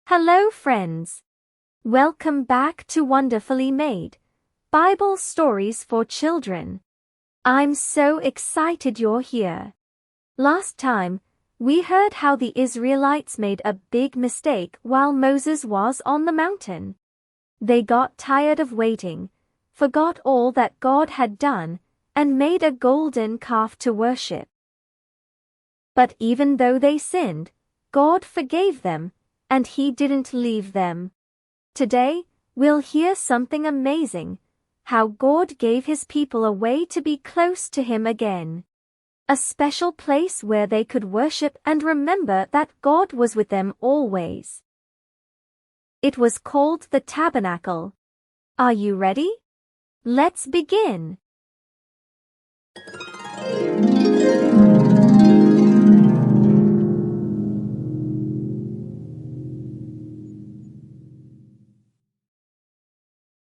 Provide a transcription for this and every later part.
Hello friends. Welcome back to Wonderfully Made Bible Stories for Children. I'm so excited you're here. Last time, we heard how the Israelites made a big mistake while Moses was on the mountain. They got tired of waiting, forgot all that God had done, and made a golden calf to worship. But even though they sinned, God forgave them, and He didn't leave them. Today, we'll hear something amazing, how God gave His people a way to be close to Him again. A special place where they could worship and remember that God was with them always. It was called the Tabernacle. Are you ready? Let's begin.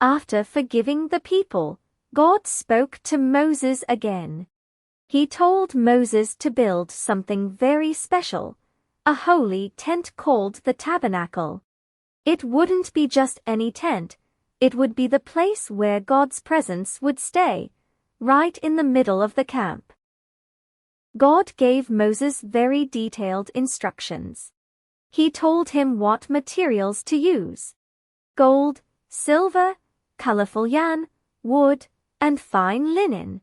After forgiving the people, God spoke to Moses again. He told Moses to build something very special, a holy tent called the Tabernacle. It wouldn't be just any tent, it would be the place where God's presence would stay, right in the middle of the camp. God gave Moses very detailed instructions. He told him what materials to use: gold, silver, colorful yarn, wood, and fine linen.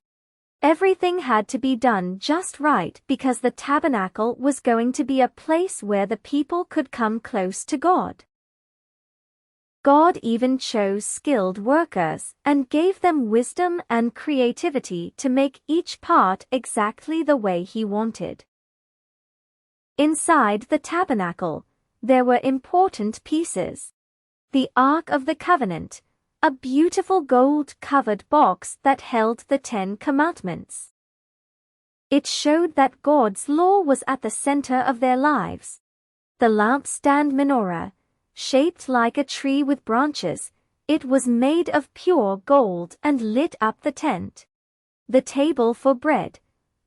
Everything had to be done just right because the tabernacle was going to be a place where the people could come close to God. God even chose skilled workers and gave them wisdom and creativity to make each part exactly the way He wanted. Inside the tabernacle, there were important pieces: the Ark of the Covenant, a beautiful gold-covered box that held the 10 Commandments. It showed that God's law was at the center of their lives. The lampstand menorah, shaped like a tree with branches, it was made of pure gold and lit up the tent. The table for bread,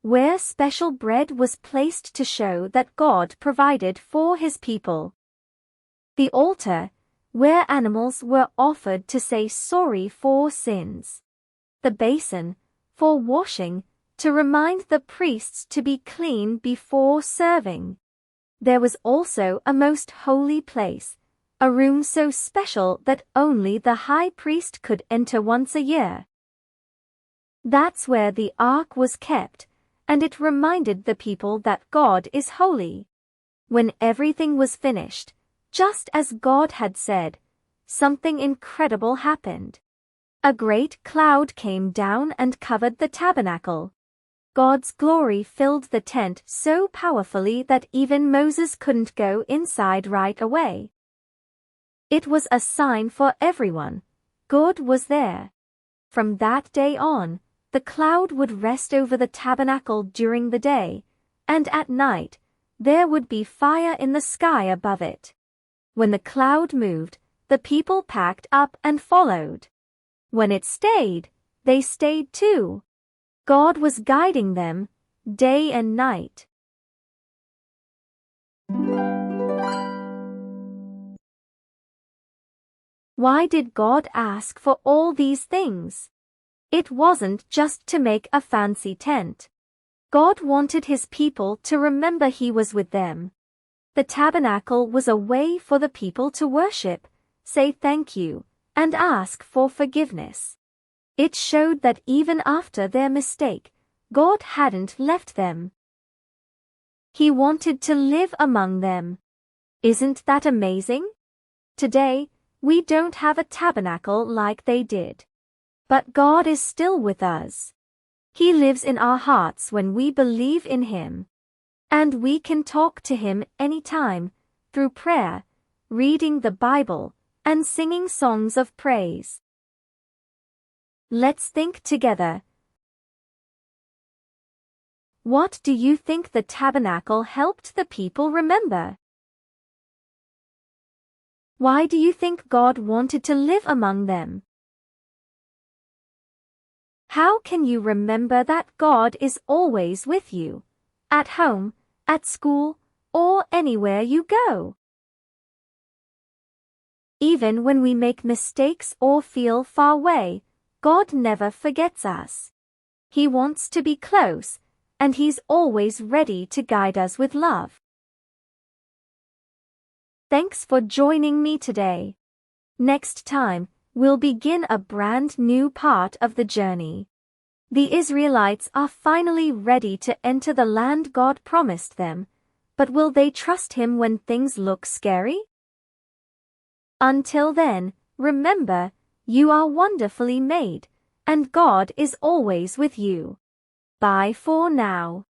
where special bread was placed to show that God provided for His people. The altar, where animals were offered to say sorry for sins. The basin, for washing, to remind the priests to be clean before serving. There was also a most holy place, a room so special that only the high priest could enter once a year. That's where the ark was kept, and it reminded the people that God is holy. When everything was finished, just as God had said, something incredible happened. A great cloud came down and covered the tabernacle. God's glory filled the tent so powerfully that even Moses couldn't go inside right away. It was a sign for everyone. God was there. From that day on, the cloud would rest over the tabernacle during the day, and at night, there would be fire in the sky above it. When the cloud moved, the people packed up and followed. When it stayed, they stayed too. God was guiding them, day and night. Why did God ask for all these things? It wasn't just to make a fancy tent. God wanted His people to remember He was with them. The tabernacle was a way for the people to worship, say thank you, and ask for forgiveness. It showed that even after their mistake, God hadn't left them. He wanted to live among them. Isn't that amazing? Today, we don't have a tabernacle like they did. But God is still with us. He lives in our hearts when we believe in Him. And we can talk to Him anytime, through prayer, reading the Bible, and singing songs of praise. Let's think together. What do you think the tabernacle helped the people remember? Why do you think God wanted to live among them? How can you remember that God is always with you, at home, at school, or anywhere you go? Even when we make mistakes or feel far away, God never forgets us. He wants to be close, and He's always ready to guide us with love. Thanks for joining me today. Next time, we'll begin a brand new part of the journey. The Israelites are finally ready to enter the land God promised them, but will they trust Him when things look scary? Until then, remember, you are wonderfully made, and God is always with you. Bye for now.